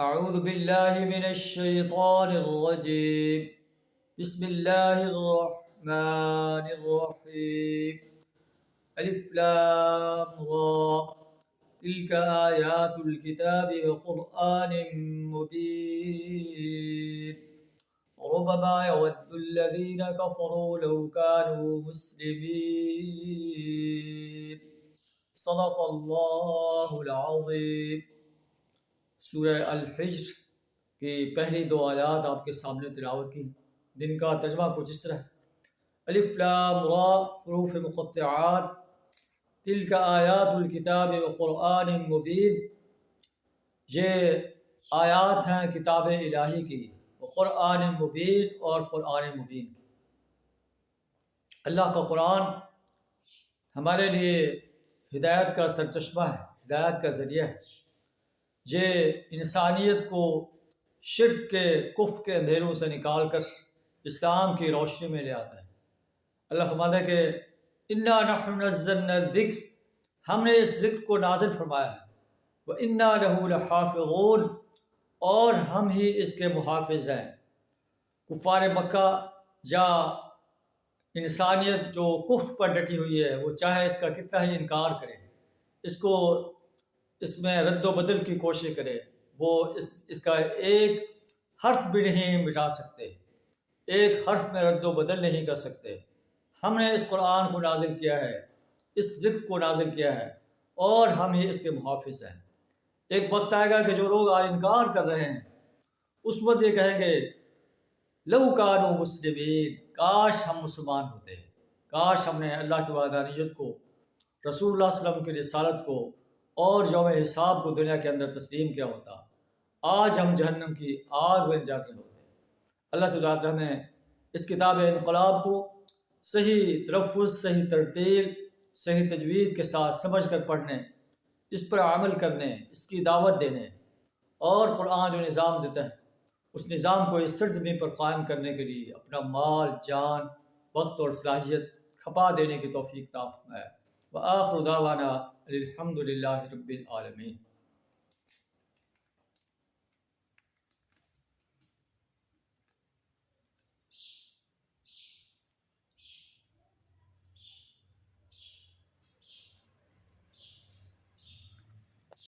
أعوذ بالله من الشيطان الرجيم. بسم الله الرحمن الرحيم. ألف لام را. تلك آيات الكتاب وقرآن مبين. ربما يود الذين كفروا لو كانوا مسلمين. صدق الله العظيم. سورہ الحجر کی پہلی 2 آیات آپ کے سامنے تلاوت کی، جن کا ترجمہ کچھ اس طرح ہے: الف لام را حروف مقطعات، تلک آیات الکتاب وقرآن مبین، یہ آیات ہیں کتاب الہی کی، وقرآن مبین اور قرآن مبین کی۔ اللہ کا قرآن ہمارے لیے ہدایت کا سرچشمہ ہے، ہدایت کا ذریعہ ہے، یہ انسانیت کو شرک کے کفر کے اندھیروں سے نکال کر اسلام کی روشنی میں لے آتا ہے۔ اللہ فرماتا ہے کہ انا نحن نزلنا الذکر، ہم نے اس ذکر کو نازل فرمایا ہے، وَإِنَّا لَهُ لَحَافِظُونَ، اور ہم ہی اس کے محافظ ہیں۔ کفار مکہ یا انسانیت جو کفر پر ڈٹی ہوئی ہے، وہ چاہے اس کا کتنا ہی انکار کرے، اس میں رد و بدل کی کوشش کرے، وہ اس کا ایک حرف بھی نہیں مٹا سکتے، ایک حرف میں رد و بدل نہیں کر سکتے۔ ہم نے اس قرآن کو نازل کیا ہے، اس ذکر کو نازل کیا ہے، اور ہم ہی اس کے محافظ ہیں۔ ایک وقت آئے گا کہ جو لوگ آج انکار کر رہے ہیں، اس وقت یہ کہیں گے لو کانوا مسلمین، کاش ہم مسلمان ہوتے ہیں، کاش ہم نے اللہ کی وحدانیت کو، رسول اللہ صلی اللہ علیہ وسلم کی رسالت کو اور یوم حساب کو دنیا کے اندر تسلیم کیا ہوتا، آج ہم جہنم کی آگ میں جل رہے ہوتے۔ اللہ سے دعا چاہتے ہیں اس کتاب انقلاب کو صحیح تلفظ، صحیح ترتیل، صحیح تجوید کے ساتھ سمجھ کر پڑھنے، اس پر عمل کرنے، اس کی دعوت دینے، اور قرآن جو نظام دیتا ہے اس نظام کو اس سرزمین پر قائم کرنے کے لیے اپنا مال، جان، وقت اور صلاحیت کھپا دینے کی توفیق عطا فرمائے۔ وآخر دعوانا الحمد للہ رب العالمین۔